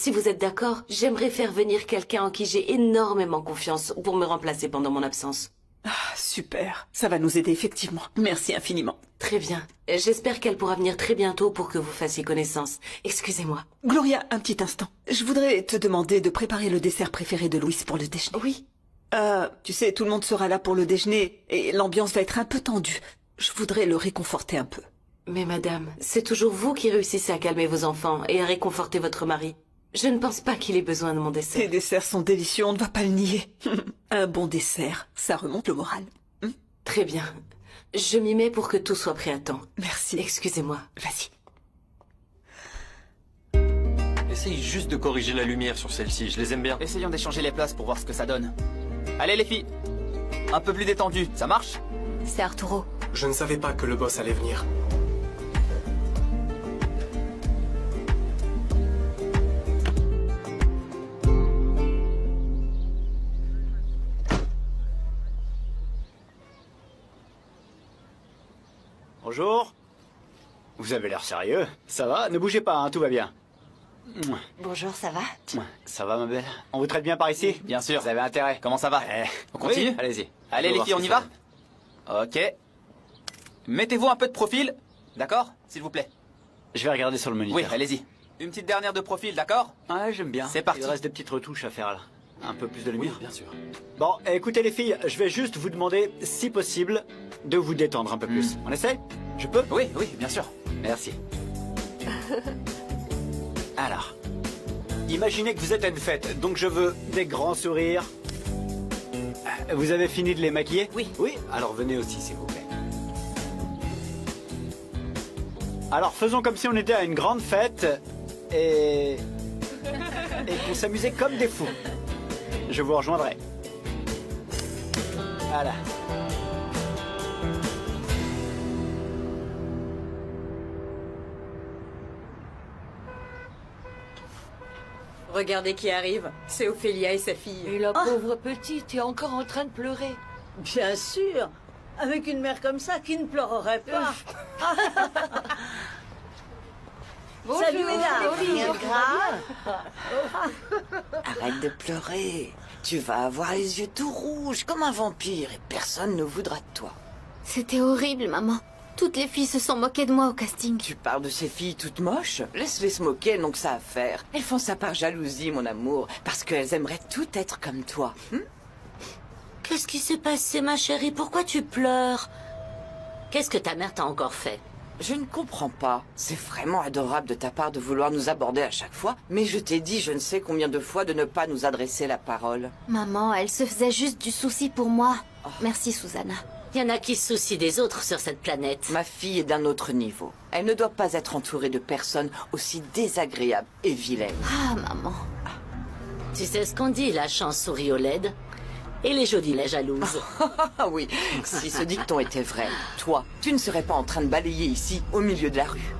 Si vous êtes d'accord, j'aimerais faire venir quelqu'un en qui j'ai énormément confiance pour me remplacer pendant mon absence. Ah, super. Ça va nous aider effectivement. Merci infiniment. Très bien. J'espère qu'elle pourra venir très bientôt pour que vous fassiez connaissance. Excusez-moi. Gloria, un petit instant. Je voudrais te demander de préparer le dessert préféré de Louise pour le déjeuner. Oui. Tu sais, tout le monde sera là pour le déjeuner et l'ambiance va être un peu tendue. Je voudrais le réconforter un peu. Mais madame, c'est toujours vous qui réussissez à calmer vos enfants et à réconforter votre mari. Je ne pense pas qu'il ait besoin de mon dessert. Tes desserts sont délicieux, on ne va pas le nier. Un bon dessert, ça remonte le moral. Très bien. Je m'y mets pour que tout soit prêt à temps. Merci. Excusez-moi. Vas-y. Essaye juste de corriger la lumière sur celle-ci, je les aime bien. Essayons d'échanger les places pour voir ce que ça donne. Allez les filles, un peu plus détendu, ça marche? C'est Arturo. Je ne savais pas que le boss allait venir. Bonjour. Vous avez l'air sérieux. Ça va? Ne bougez pas, hein, tout va bien. Bonjour, ça va? Ça va ma belle? On vous traite bien par ici? Bien sûr. Vous avez intérêt. Comment ça va? On continue? Allez-y. Allez les filles, on y va? Ok. Mettez-vous un peu de profil, d'accord? S'il vous plaît. Je vais regarder sur le moniteur. Oui, allez-y. Une petite dernière de profil, d'accord? Ouais, j'aime bien. C'est parti. Il reste des petites retouches à faire là. Un peu plus de lumière. Bien sûr. Bon, écoutez les filles, je vais juste vous demander, si possible, de vous détendre un peu plus. On essaie? Je peux? Oui, oui, bien sûr. Merci. Alors, imaginez que vous êtes à une fête, donc je veux des grands sourires. Vous avez fini de les maquiller? Oui. Oui? Alors venez aussi, s'il vous plaît. Alors faisons comme si on était à une grande fête et qu'on s'amusait comme des fous. Je vous rejoindrai. Voilà. Regardez qui arrive. C'est Ophélia et sa fille. Et la pauvre petite est encore en train de pleurer. Bien sûr. Avec une mère comme ça, qui ne pleurerait pas? Bonjour, Salut mesdames. les filles. Arrête de pleurer. Tu vas avoir les yeux tout rouges comme un vampire et personne ne voudra de toi. C'était horrible, maman. Toutes les filles se sont moquées de moi au casting. Tu parles de ces filles toutes moches? Laisse-les se moquer, elles n'ont que ça à faire. Elles font ça par jalousie, mon amour, parce qu'elles aimeraient toutes être comme toi. Qu'est-ce qui s'est passé, ma chérie? Pourquoi tu pleures? Qu'est-ce que ta mère t'a encore fait? Je ne comprends pas. C'est vraiment adorable de ta part de vouloir nous aborder à chaque fois, mais je t'ai dit je ne sais combien de fois de ne pas nous adresser la parole. Maman, elle se faisait juste du souci pour moi. Merci, Susanna. Il y en a qui se soucient des autres sur cette planète. Ma fille est d'un autre niveau. Elle ne doit pas être entourée de personnes aussi désagréables et vilaines. Ah, maman. Tu sais ce qu'on dit, la chance sourit aux laides et les jolies les jalouses. Ah oui, si ce dicton était vrai, toi, tu ne serais pas en train de balayer ici, au milieu de la rue.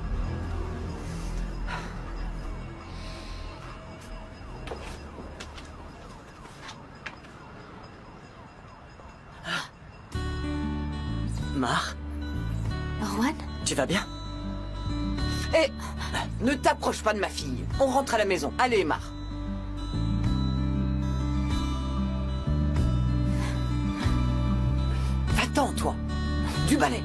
Mar, Rowan? tu vas bien? Eh, ne t'approche pas de ma fille. On rentre à la maison. Allez, Mar. Va-t'en, toi. Du balai.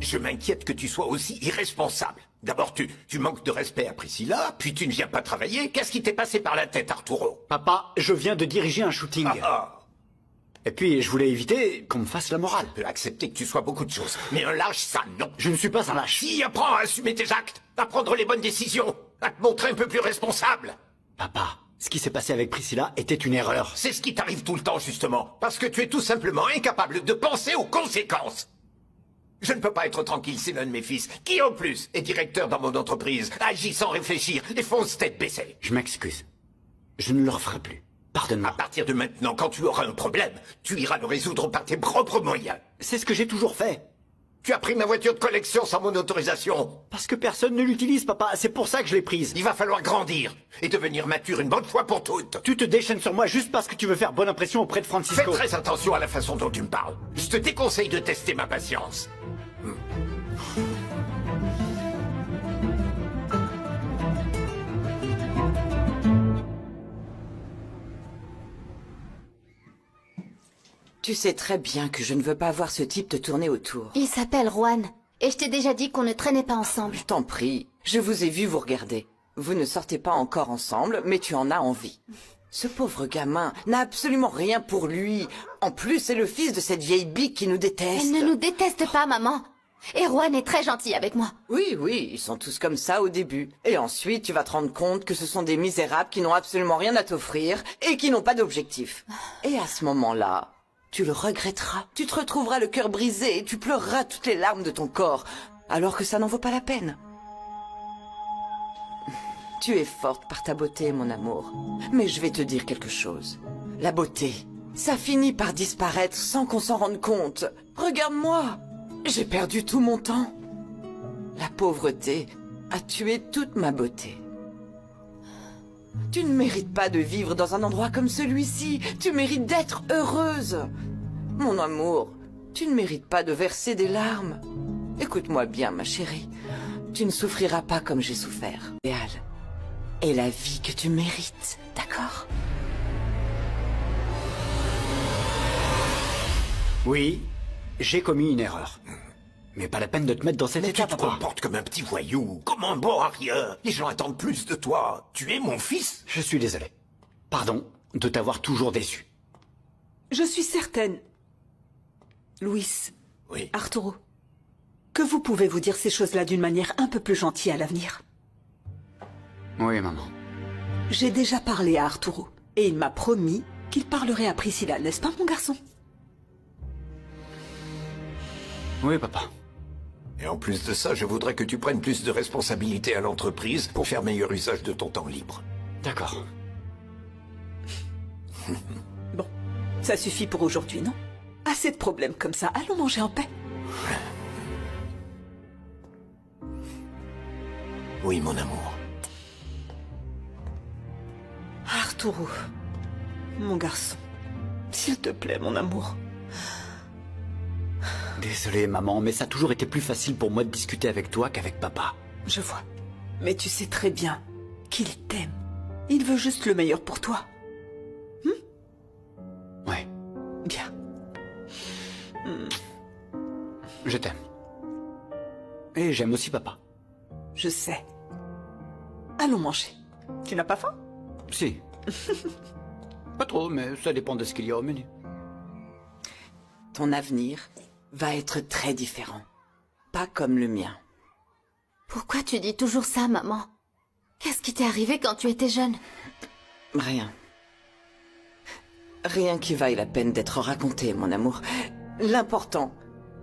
Je m'inquiète que tu sois aussi irresponsable. D'abord, tu manques de respect à Priscilla, puis tu ne viens pas travailler. Qu'est-ce qui t'est passé par la tête, Arturo? Papa, je viens de diriger un shooting. Et puis, je voulais éviter qu'on me fasse la morale. Je peux accepter que tu sois beaucoup de choses, mais un lâche, ça, non. Je ne suis pas un lâche. Si, apprends à assumer tes actes, à prendre les bonnes décisions, à te montrer un peu plus responsable. Papa, ce qui s'est passé avec Priscilla était une erreur. C'est ce qui t'arrive tout le temps, justement, parce que tu es tout simplement incapable de penser aux conséquences. Je ne peux pas être tranquille, c'est l'un de mes fils, qui en plus est directeur dans mon entreprise, agit sans réfléchir et fonce tête baissée. Je m'excuse. Je ne le referai plus. Pardonne-moi. À partir de maintenant, quand tu auras un problème, tu iras le résoudre par tes propres moyens. C'est ce que j'ai toujours fait. Tu as pris ma voiture de collection sans mon autorisation. Parce que personne ne l'utilise, papa. C'est pour ça que je l'ai prise. Il va falloir grandir et devenir mature une bonne fois pour toutes. Tu te déchaînes sur moi juste parce que tu veux faire bonne impression auprès de Fais Francisco. très attention à la façon dont tu me parles. Je te déconseille de tester ma patience. Tu sais très bien que je ne veux pas voir ce type te tourner autour. Il s'appelle Juan. Et je t'ai déjà dit qu'on ne traînait pas ensemble. Je t'en prie, je vous ai vu vous regarder. Vous ne sortez pas encore ensemble, mais tu en as envie. Ce pauvre gamin n'a absolument rien pour lui. En plus, c'est le fils de cette vieille bique qui nous déteste. Elle ne nous déteste pas, maman. Et Juan est très gentil avec moi. Oui, oui, ils sont tous comme ça au début. Et ensuite, tu vas te rendre compte que ce sont des misérables qui n'ont absolument rien à t'offrir et qui n'ont pas d'objectif. Et à ce moment-là, tu le regretteras. Tu te retrouveras le cœur brisé et tu pleureras toutes les larmes de ton corps, alors que ça n'en vaut pas la peine. Tu es forte par ta beauté, mon amour. Mais je vais te dire quelque chose. La beauté, ça finit par disparaître sans qu'on s'en rende compte. Regarde-moi, j'ai perdu tout mon temps. La pauvreté a tué toute ma beauté. Tu ne mérites pas de vivre dans un endroit comme celui-ci. Tu mérites d'être heureuse. Mon amour, tu ne mérites pas de verser des larmes. Écoute-moi bien, ma chérie. Tu ne souffriras pas comme j'ai souffert. Idéal est la vie que tu mérites, d'accord? Oui, j'ai commis une erreur. Mais pas la peine de te mettre dans cet Mais état, tu te papa. comportes comme un petit voyou, comme un bon à rien. Les gens attendent plus de toi. Tu es mon fils. Je suis désolé. Pardon de t'avoir toujours déçu. Je suis certaine, Luis, Oui. Arturo, que vous pouvez vous dire ces choses-là d'une manière un peu plus gentille à l'avenir. Oui, maman. J'ai déjà parlé à Arturo, et il m'a promis qu'il parlerait à Priscilla, n'est-ce pas, mon garçon? Oui, papa. Et en plus de ça, je voudrais que tu prennes plus de responsabilités à l'entreprise pour faire meilleur usage de ton temps libre. D'accord. Bon, ça suffit pour aujourd'hui, non? Assez de problèmes comme ça, allons manger en paix. Oui, mon amour. Arturo, mon garçon, s'il te plaît, mon amour. Désolé, maman, mais ça a toujours été plus facile pour moi de discuter avec toi qu'avec papa. Je vois. Mais tu sais très bien qu'il t'aime. Il veut juste le meilleur pour toi. Ouais, Bien. je t'aime. Et j'aime aussi papa. Je sais. Allons manger. Tu n'as pas faim? Si. Pas trop, mais ça dépend de ce qu'il y a au menu. Ton avenir va être très différent. Pas comme le mien. Pourquoi tu dis toujours ça, maman? Qu'est-ce qui t'est arrivé quand tu étais jeune? Rien. Rien qui vaille la peine d'être raconté, mon amour. L'important,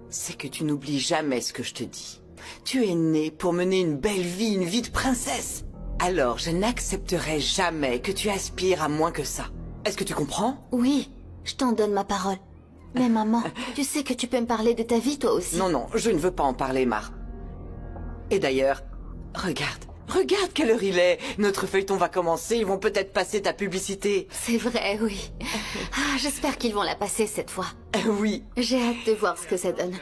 c'est que tu n'oublies jamais ce que je te dis. Tu es né pour mener une belle vie, une vie de princesse. Alors, je n'accepterai jamais que tu aspires à moins que ça. Est-ce que tu comprends? Oui, je t'en donne ma parole. Mais maman, tu sais que tu peux me parler de ta vie, toi aussi. Non, non, je ne veux pas en parler, Mar. Et d'ailleurs, regarde. Regarde quelle heure il est. Notre feuilleton va commencer, ils vont peut-être passer ta publicité. C'est vrai, oui. Ah, j'espère qu'ils vont la passer cette fois. Oui. J'ai hâte de voir ce que ça donne.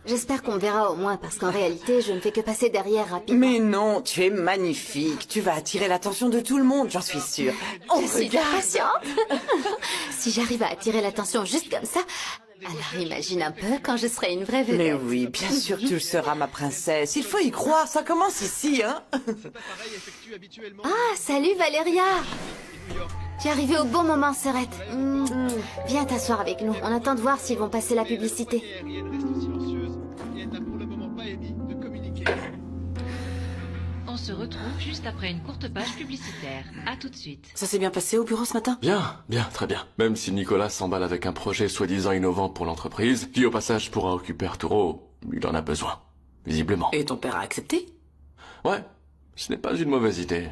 J'espère qu'on verra au moins, parce qu'en réalité, je ne fais que passer derrière rapidement. Mais non, tu es magnifique. Tu vas attirer l'attention de tout le monde, j'en suis sûre. Oh, Je suis impatiente. Si j'arrive à attirer l'attention juste comme ça, alors imagine un peu quand je serai une vraie vedette. Mais oui, bien sûr que tu le seras, ma princesse. Il faut y croire, ça commence ici, hein. Ah, salut Valéria. Tu es arrivée au bon moment, Serette. Viens t'asseoir avec nous. On attend de voir s'ils vont passer la publicité. On se retrouve juste après une courte page publicitaire. À tout de suite. Ça s'est bien passé au bureau ce matin? Bien, bien, très bien. Même si Nicolas s'emballe avec un projet soi-disant innovant pour l'entreprise, qui au passage pourra occuper Arturo, il en a besoin. Visiblement. Et ton père a accepté? Ouais, ce n'est pas une mauvaise idée.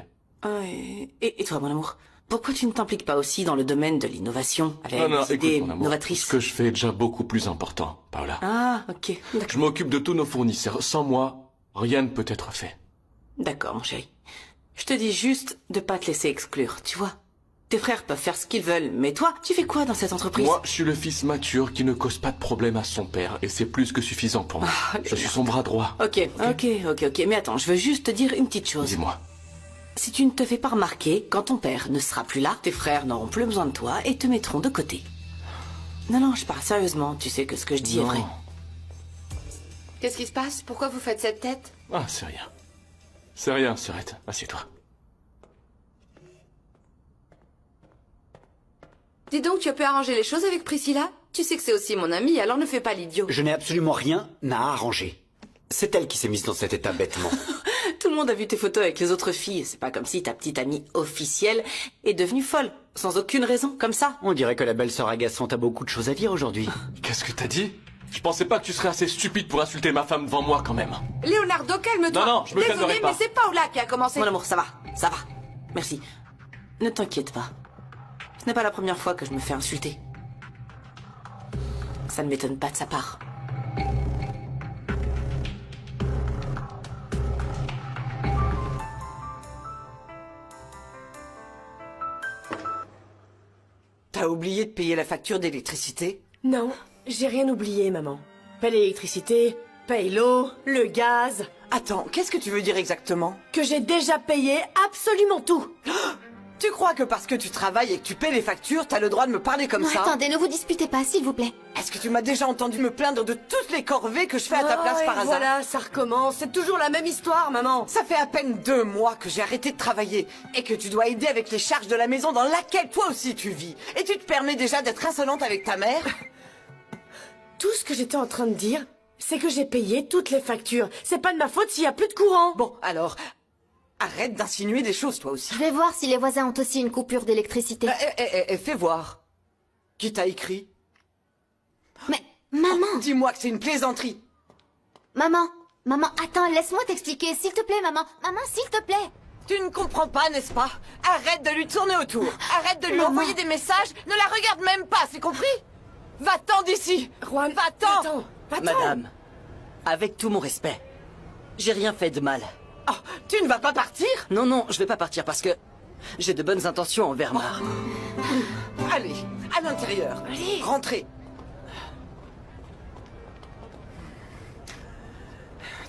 Et toi, mon amour? Pourquoi tu ne t'impliques pas aussi dans le domaine de l'innovation avec Non, des idées écoute, mon amour, novatrices? ce que je fais est déjà beaucoup plus important, Paola. Ah, ok. Je m'occupe de tous nos fournisseurs. Sans moi, rien ne peut être fait. D'accord, mon chéri. Je te dis juste de pas te laisser exclure, tu vois. Tes frères peuvent faire ce qu'ils veulent, mais toi, tu fais quoi dans cette entreprise? Moi, je suis le fils mature qui ne cause pas de problème à son père, et c'est plus que suffisant pour moi. Je suis son bras droit. Ok. Mais attends, je veux juste te dire une petite chose. Dis-moi. Si tu ne te fais pas remarquer, quand ton père ne sera plus là, tes frères n'auront plus besoin de toi et te mettront de côté. Non, je parle sérieusement. Tu sais que ce que je dis est vrai. Qu'est-ce qui se passe? Pourquoi vous faites cette tête? Ah, c'est rien. C'est rien, Serette. Assieds-toi. Dis donc, tu as pu arranger les choses avec Priscilla? Tu sais que c'est aussi mon amie, alors ne fais pas l'idiot. Je n'ai absolument rien à arranger. C'est elle qui s'est mise dans cet état bêtement. Tout le monde a vu tes photos avec les autres filles. C'est pas comme si ta petite amie officielle est devenue folle, sans aucune raison, comme ça. On dirait que la belle-sœur agaçante a beaucoup de choses à dire aujourd'hui. Qu'est-ce que t'as dit? Je pensais pas que tu serais assez stupide pour insulter ma femme devant moi, quand même. Leonardo, calme-toi. Non, je me calmerai pas. Mais c'est Paola qui a commencé. Mon amour, ça va. Merci. Ne t'inquiète pas. Ce n'est pas la première fois que je me fais insulter. Ça ne m'étonne pas de sa part. T'as oublié de payer la facture d'électricité? Non, j'ai rien oublié, maman. Paye l'électricité, paye l'eau, le gaz. Attends, qu'est-ce que tu veux dire exactement? Que j'ai déjà payé absolument tout. Tu crois que parce que tu travailles et que tu paies les factures, t'as le droit de me parler comme ça? Attendez, ne vous disputez pas, s'il vous plaît. Est-ce que tu m'as déjà entendu me plaindre de toutes les corvées que je fais à ta place par hasard? Voilà, ça recommence. C'est toujours la même histoire, maman. Ça fait à peine 2 mois que j'ai arrêté de travailler et que tu dois aider avec les charges de la maison dans laquelle toi aussi tu vis. Et tu te permets déjà d'être insolente avec ta mère? Tout ce que j'étais en train de dire, c'est que j'ai payé toutes les factures. C'est pas de ma faute s'il y a plus de courant. Bon, alors, arrête d'insinuer des choses toi aussi. Je vais voir si les voisins ont aussi une coupure d'électricité. Fais voir. Qui t'a écrit? Mais, maman! Dis-moi que c'est une plaisanterie. Maman, attends, laisse-moi t'expliquer, s'il te plaît, maman. Maman, s'il te plaît. Tu ne comprends pas, n'est-ce pas? Arrête de lui tourner autour. Arrête de lui envoyer des messages. Ne la regarde même pas, c'est compris? Va-t'en d'ici. Juan, va-t'en. Madame, avec tout mon respect, j'ai rien fait de mal. Oh, tu ne vas pas partir? Non, je vais pas partir parce que j'ai de bonnes intentions envers moi. Allez, à l'intérieur. Allez. Rentrez.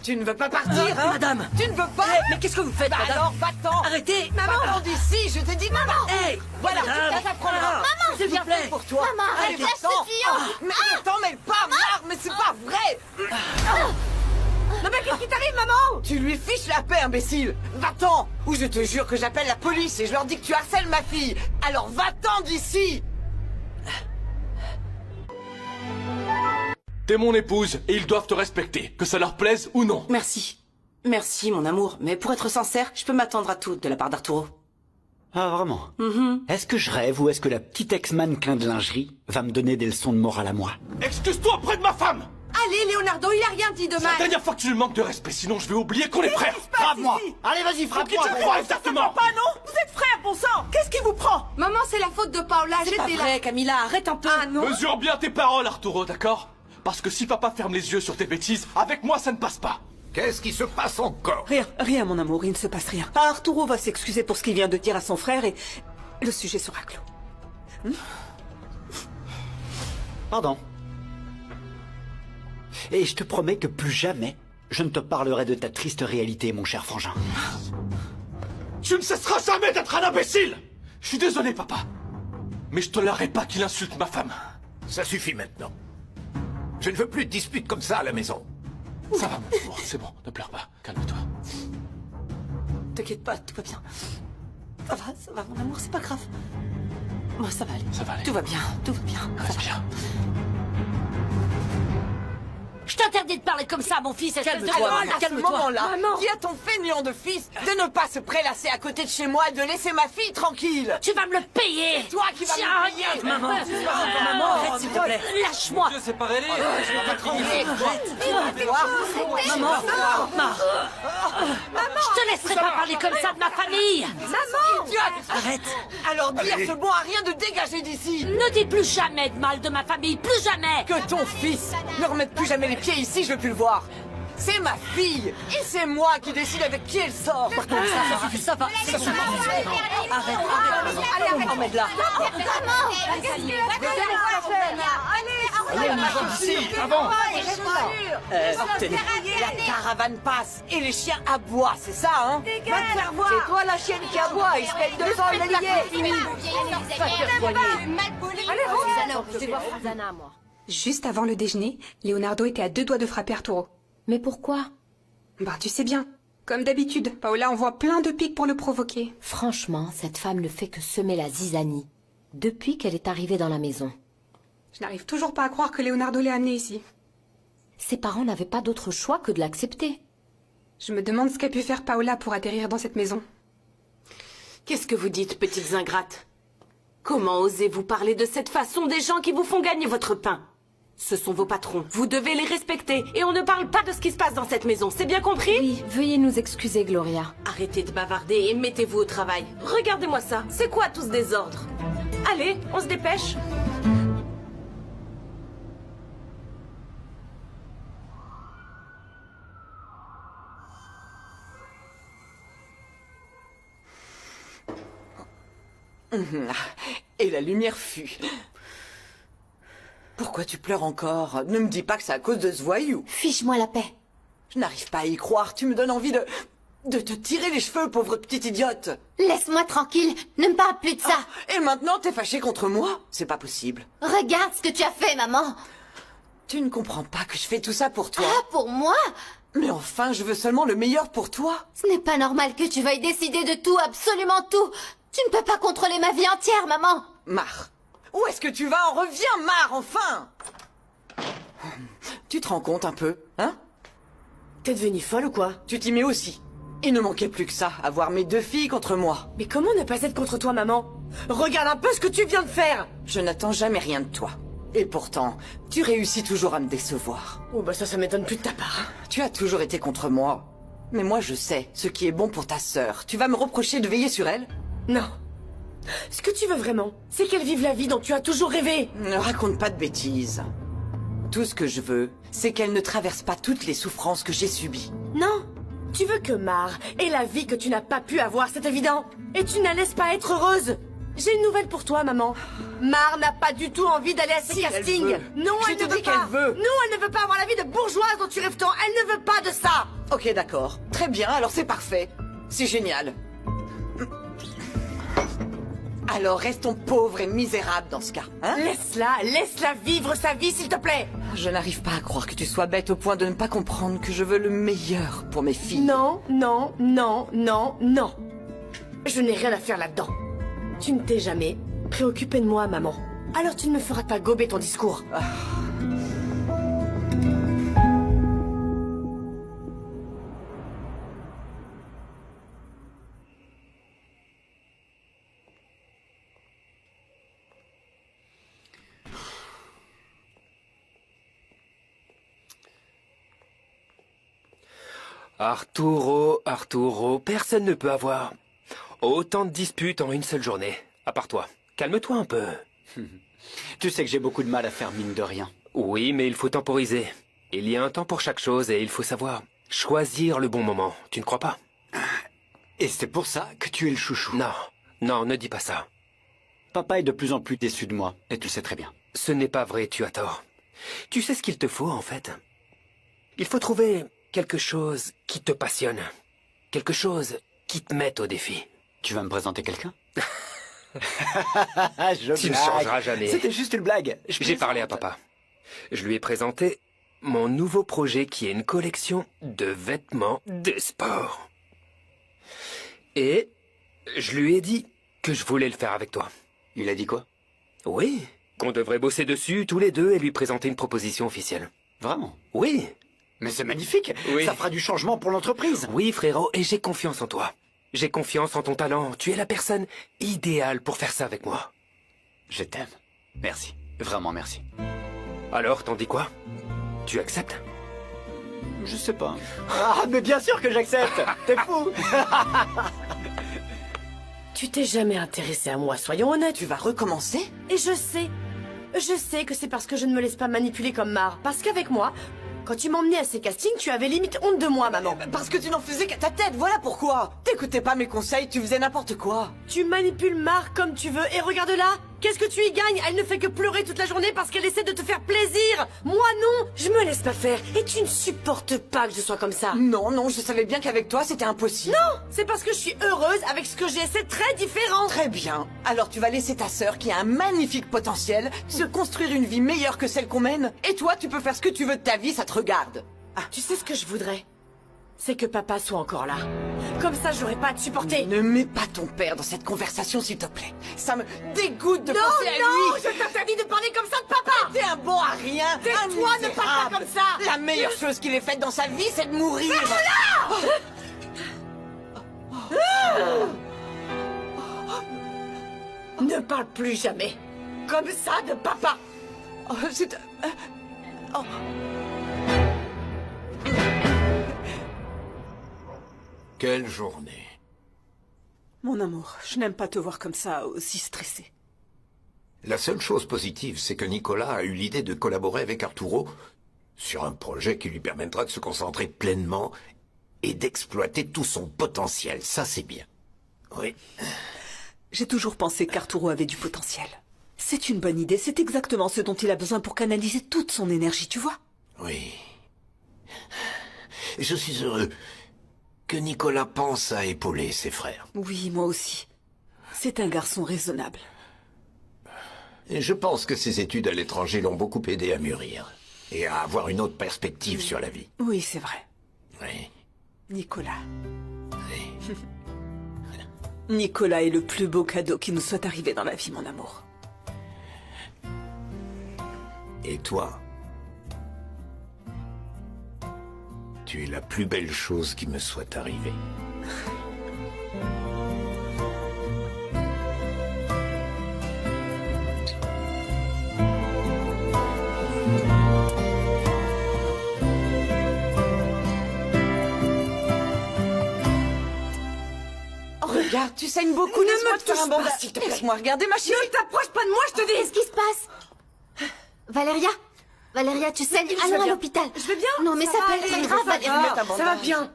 Tu ne veux pas partir, hein? Madame! Tu ne veux pas? Mais qu'est-ce que vous faites, madame? Alors, va-t'en! Arrêtez! Va-t'en d'ici, je t'ai dit maman! Hey! Voilà, Madame. ça prendra. Maman, c'est bien fait pour toi! Maman, Allez, arrête, va-t'en! lâche ce tuyau. Mais ne t'en mêle pas, Marre, mais c'est pas vrai! Non mais qu'est-ce qui t'arrive, maman? Tu lui fiches la paix, imbécile! Va-t'en! Ou je te jure que j'appelle la police et je leur dis que tu harcèles ma fille! Alors va-t'en d'ici! T'es mon épouse, et ils doivent te respecter, que ça leur plaise ou non. Merci, mon amour. Mais pour être sincère, je peux m'attendre à tout de la part d'Arturo. Ah, vraiment? Est-ce que je rêve ou est-ce que la petite ex-mannequin de lingerie va me donner des leçons de morale à moi? Excuse-toi auprès de ma femme! Allez, Leonardo, il a rien dit de C'est la mal. dernière fois que tu lui manques de respect, sinon je vais oublier qu'on est frères. Frappe-moi! Allez, vas-y, frappe-moi! Qui tu crois exactement? Pas non? Vous êtes frères, bon sang. Qu'est-ce qui vous prend? Maman, c'est la faute de Paola, C'est pas j'étais là! vrai, Camilla, arrête un peu. Ah non? Mesure bien tes paroles, Arturo, d'accord? Parce que si papa ferme les yeux sur tes bêtises, avec moi ça ne passe pas. Qu'est-ce qui se passe encore? Rien, mon amour, il ne se passe rien. Arturo va s'excuser pour ce qu'il vient de dire à son frère et le sujet sera clos. Pardon. Et je te promets que plus jamais, je ne te parlerai de ta triste réalité, mon cher frangin. Tu ne cesseras jamais d'être un imbécile! Je suis désolé, papa. Mais je tolérerai pas qu'il insulte ma femme. Ça suffit maintenant. Je ne veux plus de disputes comme ça à la maison. Ça va, mon amour, c'est bon, ne pleure pas. Calme-toi. T'inquiète pas, tout va bien. Ça va, mon amour, c'est pas grave. Bon, ça va aller. Ça va aller. Tout va bien. Respire. Je t'interdis de parler comme ça, mon fils, espèce de... Alors, à ce Calme-toi. moment-là, Maman. dis à ton feignant de fils de ne pas se prélasser à côté de chez moi et de laisser ma fille tranquille. Tu vas me le payer. C'est toi qui vas Tiens, me payer. regarde, maman. Maman, arrête, s'il te plaît. Lâche-moi. Je sais pas aller. Je te laisserai pas parler comme ça de ma famille. Arrête. Alors dis à ce bon à rien de dégager d'ici. Ne dis plus jamais de mal de ma famille, plus jamais. Que ton fils ne remette plus jamais les pieds ici, je veux plus le voir. C'est ma fille et c'est moi qui décide avec qui elle sort. Ça va. Arrête, allez, emmène-la. Tenez, la caravane passe et les chiens aboient, c'est ça, hein? Va te faire voir. C'est toi la chienne qui aboie, il se pète de sang, il est lié. Va te faire soigner. Juste avant le déjeuner, Leonardo était à 2 doigts de frapper Arturo. Mais pourquoi? Bah, tu sais bien. Comme d'habitude, Paola envoie plein de piques pour le provoquer. Franchement, cette femme ne fait que semer la zizanie. Depuis qu'elle est arrivée dans la maison. Je n'arrive toujours pas à croire que Leonardo l'ait amené ici. Ses parents n'avaient pas d'autre choix que de l'accepter. Je me demande ce qu'a pu faire Paola pour atterrir dans cette maison. Qu'est-ce que vous dites, petites ingrates? Comment osez-vous parler de cette façon des gens qui vous font gagner votre pain? Ce sont vos patrons. Vous devez les respecter. Et on ne parle pas de ce qui se passe dans cette maison. C'est bien compris? Oui, veuillez nous excuser, Gloria. Arrêtez de bavarder et mettez-vous au travail. Regardez-moi ça. C'est quoi tout ce désordre? Allez, on se dépêche. Et la lumière fut. Pourquoi tu pleures encore? Ne me dis pas que c'est à cause de ce voyou. Fiche-moi la paix. Je n'arrive pas à y croire. Tu me donnes envie de te tirer les cheveux, pauvre petite idiote. Laisse-moi tranquille. Ne me parle plus de ça. Et maintenant, t'es fâchée contre moi? C'est pas possible. Regarde ce que tu as fait, maman. Tu ne comprends pas que je fais tout ça pour toi. Ah, pour moi? Mais enfin, je veux seulement le meilleur pour toi. Ce n'est pas normal que tu veuilles décider de tout, absolument tout. Tu ne peux pas contrôler ma vie entière, maman. Mar, où est-ce que tu vas? En reviens, Mar, enfin. Tu te rends compte un peu, hein? T'es devenue folle ou quoi? Tu t'y mets aussi. Il ne manquait plus que ça, avoir mes 2 filles contre moi. Mais comment ne pas être contre toi, maman? Regarde un peu ce que tu viens de faire! Je n'attends jamais rien de toi. Et pourtant, tu réussis toujours à me décevoir. Oh bah ça m'étonne plus de ta part. Tu as toujours été contre moi. Mais moi je sais ce qui est bon pour ta sœur. Tu vas me reprocher de veiller sur elle? Non. Ce que tu veux vraiment, c'est qu'elle vive la vie dont tu as toujours rêvé. Ne raconte pas de bêtises. Tout ce que je veux, c'est qu'elle ne traverse pas toutes les souffrances que j'ai subies. Non. Tu veux que Mar ait la vie que tu n'as pas pu avoir, c'est évident. Et tu ne la laisses pas être heureuse. J'ai une nouvelle pour toi, maman. Mar n'a pas du tout envie d'aller à ces castings. Non, elle ne veut pas. Non, elle ne veut pas avoir la vie de bourgeoise dont tu rêves tant. Elle ne veut pas de ça. Ok, d'accord. Très bien, alors c'est parfait. C'est génial. Alors restons pauvres et misérables dans ce cas, hein? Laisse-la vivre sa vie, s'il te plaît. Je n'arrive pas à croire que tu sois bête au point de ne pas comprendre que je veux le meilleur pour mes filles. Non, non, non, non, non. Je n'ai rien à faire là-dedans. Tu ne t'es jamais préoccupé de moi, maman. Alors tu ne me feras pas gober ton discours. Arturo, personne ne peut avoir autant de disputes en une seule journée. À part toi. Calme-toi un peu. Tu sais que j'ai beaucoup de mal à faire mine de rien. Oui, mais il faut temporiser. Il y a un temps pour chaque chose et il faut savoir choisir le bon moment. Tu ne crois pas? Et c'est pour ça que tu es le chouchou. Non, ne dis pas ça. Papa est de plus en plus déçu de moi, et tu le sais très bien. Ce n'est pas vrai, tu as tort. Tu sais ce qu'il te faut, en fait? Il faut trouver quelque chose qui te passionne. Quelque chose qui te mette au défi. Tu vas me présenter quelqu'un? Tu ne changeras jamais. C'était juste une blague. J'ai parlé à papa. Je lui ai présenté mon nouveau projet qui est une collection de vêtements de sport. Et je lui ai dit que je voulais le faire avec toi. Il a dit quoi? Oui, qu'on devrait bosser dessus tous les deux et lui présenter une proposition officielle. Vraiment? Oui. Mais c'est magnifique. Oui. Ça fera du changement pour l'entreprise. Oui, frérot, et j'ai confiance en toi. J'ai confiance en ton talent. Tu es la personne idéale pour faire ça avec moi. Je t'aime. Merci. Vraiment merci. Alors, t'en dis quoi? Tu acceptes? Je sais pas. Ah, mais bien sûr que j'accepte. T'es fou. Tu t'es jamais intéressé à moi, soyons honnêtes. Tu vas recommencer? Et je sais que c'est parce que je ne me laisse pas manipuler comme Mar. Parce qu'avec moi, quand tu m'emmenais à ces castings, tu avais limite honte de moi, maman. Parce que tu n'en faisais qu'à ta tête, voilà pourquoi. T'écoutais pas mes conseils, tu faisais n'importe quoi. Tu manipules Mar comme tu veux, et regarde là. Qu'est-ce que tu y gagnes? Elle ne fait que pleurer toute la journée parce qu'elle essaie de te faire plaisir. Moi non, je me laisse pas faire. Et tu ne supportes pas que je sois comme ça. Non, non, je savais bien qu'avec toi, c'était impossible. Non, c'est parce que je suis heureuse avec ce que j'ai, c'est très différent. Très bien. Alors tu vas laisser ta sœur, qui a un magnifique potentiel, se construire une vie meilleure que celle qu'on mène. Et toi, tu peux faire ce que tu veux de ta vie, ça te regarde. Ah, tu sais ce que je voudrais? C'est que papa soit encore là. Comme ça, j'aurais pas à te supporter. Ne mets pas ton père dans cette conversation, s'il te plaît. Ça me dégoûte de penser à lui. Non, je t'interdis de parler comme ça de papa. T'es un bon à rien. Tais-toi, ne parle pas comme ça. La meilleure chose qu'il ait faite dans sa vie, c'est de mourir. Ne parle plus jamais comme ça de papa. Oh, c'est... Oh. Quelle journée. Mon amour, je n'aime pas te voir comme ça, aussi stressé. La seule chose positive, c'est que Nicolas a eu l'idée de collaborer avec Arturo sur un projet qui lui permettra de se concentrer pleinement et d'exploiter tout son potentiel. Ça, c'est bien. Oui. J'ai toujours pensé qu'Arturo avait du potentiel. C'est une bonne idée, c'est exactement ce dont il a besoin pour canaliser toute son énergie, tu vois? Oui. Je suis heureux que Nicolas pense à épauler ses frères. Oui, moi aussi. C'est un garçon raisonnable. Et je pense que ses études à l'étranger l'ont beaucoup aidé à mûrir et à avoir une autre perspective sur la vie. Oui, c'est vrai. Oui. Nicolas. Oui. Nicolas est le plus beau cadeau qui nous soit arrivé dans la vie, mon amour. Et toi? Tu es la plus belle chose qui me soit arrivée. Regarde, tu saignes beaucoup, laisse-moi te faire un bandage. s'il te plaît. Laisse-moi regarder ma chérie. Ne t'approche pas de moi, je te dis. Qu'est-ce qui se passe? Valéria, tu saignes, allons à l'hôpital. Je vais bien. Non, mais ça peut être grave, Valéria. Ça va bien.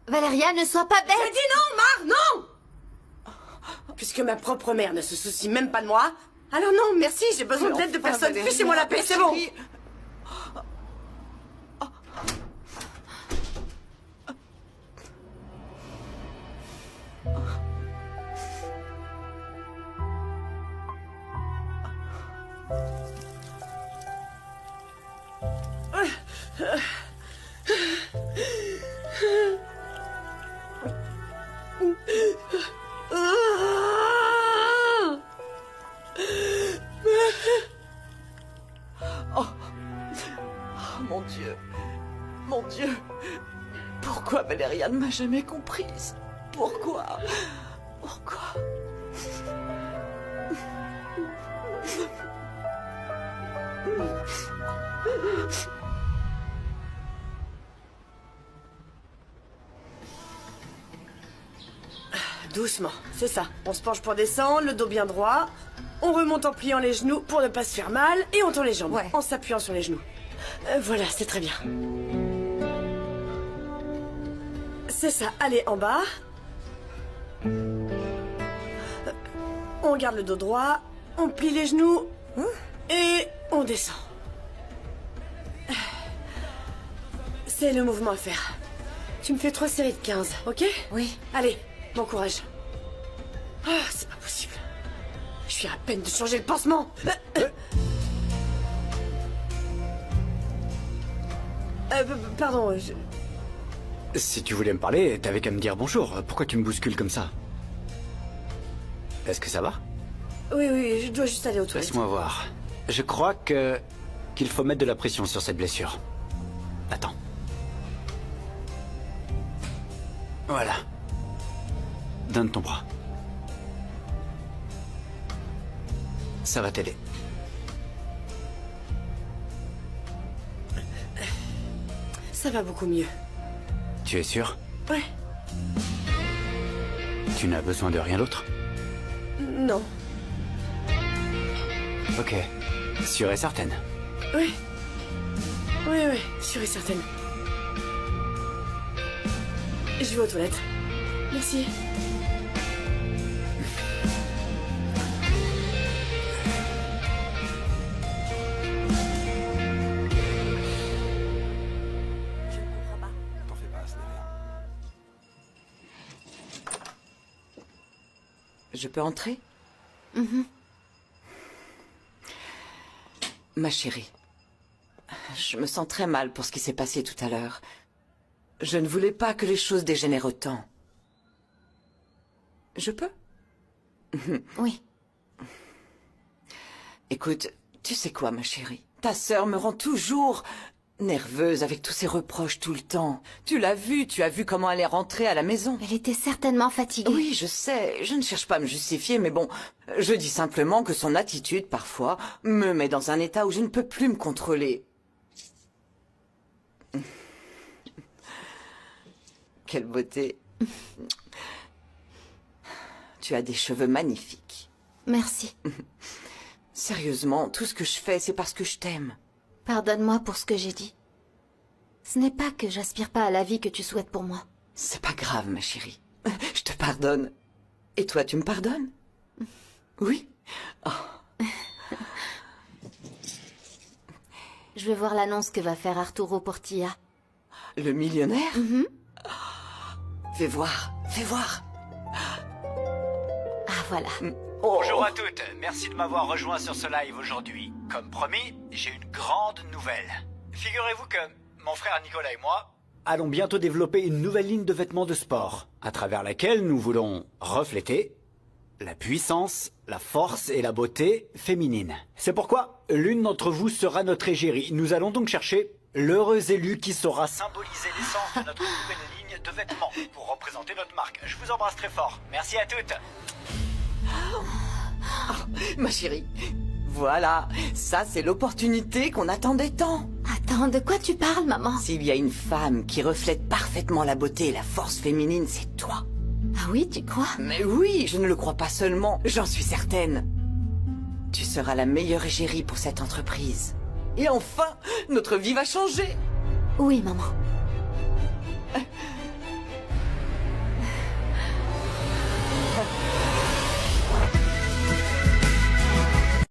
Valéria, ne sois pas J'ai bête. dit non, Mar, non. Puisque ma propre mère ne se soucie même pas de moi, alors non, merci, j'ai besoin de l'aide de personne. Fichez-moi la paix, c'est bon. Oh. Mon Dieu. Mon Dieu. Pourquoi Valéria ne m'a jamais comprise? Pourquoi? Doucement, c'est ça. On se penche pour descendre, le dos bien droit. On remonte en pliant les genoux pour ne pas se faire mal. Et on tend les jambes en s'appuyant sur les genoux. Voilà, c'est très bien. C'est ça. Allez, en bas. On garde le dos droit. On plie les genoux. Et on descend. C'est le mouvement à faire. Tu me fais 3 séries de 15, ok? Oui. Allez, bon courage. Ah, c'est pas possible. Je suis à peine de changer le pansement. Pardon, Si tu voulais me parler, t'avais qu'à me dire bonjour. Pourquoi tu me bouscules comme ça? Est-ce que ça va? Oui, je dois juste aller aux toilettes. Laisse-moi voir. Je crois que qu'il faut mettre de la pression sur cette blessure. Attends. Voilà. Donne ton bras. Ça va t'aider. Ça va beaucoup mieux. Tu es sûr? Ouais. Tu n'as besoin de rien d'autre? Non. Ok. Sûre et certaine. Oui. Oui, oui, sûre et certaine. Je vais aux toilettes. Merci. Je peux entrer? Ma chérie, je me sens très mal pour ce qui s'est passé tout à l'heure. Je ne voulais pas que les choses dégénèrent autant. Je peux? Oui. Écoute, tu sais quoi, ma chérie? Ta sœur me rend toujours nerveuse avec tous ces reproches tout le temps. Tu l'as vu, tu as vu comment elle est rentrée à la maison. Elle était certainement fatiguée. Oui, je sais, je ne cherche pas à me justifier, mais bon, je dis simplement que son attitude, parfois, me met dans un état où je ne peux plus me contrôler. Quelle beauté. Tu as des cheveux magnifiques. Merci. Sérieusement, tout ce que je fais, c'est parce que je t'aime. Pardonne-moi pour ce que j'ai dit. Ce n'est pas que j'aspire pas à la vie que tu souhaites pour moi. C'est pas grave, ma chérie. Je te pardonne. Et toi, tu me pardonnes? Oui. Oh. Je vais voir l'annonce que va faire Arturo Portilla. Le millionnaire? Fais voir, fais voir. Ah, voilà. Bonjour à toutes, merci de m'avoir rejoint sur ce live aujourd'hui. Comme promis, j'ai une grande nouvelle. Figurez-vous que mon frère Nicolas et moi allons bientôt développer une nouvelle ligne de vêtements de sport, à travers laquelle nous voulons refléter la puissance, la force et la beauté féminine. C'est pourquoi l'une d'entre vous sera notre égérie. Nous allons donc chercher l'heureux élu qui saura symboliser l'essence de notre nouvelle ligne de vêtements pour représenter notre marque. Je vous embrasse très fort. Merci à toutes. Oh, ma chérie, voilà, ça c'est l'opportunité qu'on attendait tant. Attends, de quoi tu parles, maman? S'il y a une femme qui reflète parfaitement la beauté et la force féminine, c'est toi. Ah oui, tu crois? Mais oui, je ne le crois pas seulement, j'en suis certaine. Tu seras la meilleure égérie pour cette entreprise. Et enfin, notre vie va changer. Oui, maman.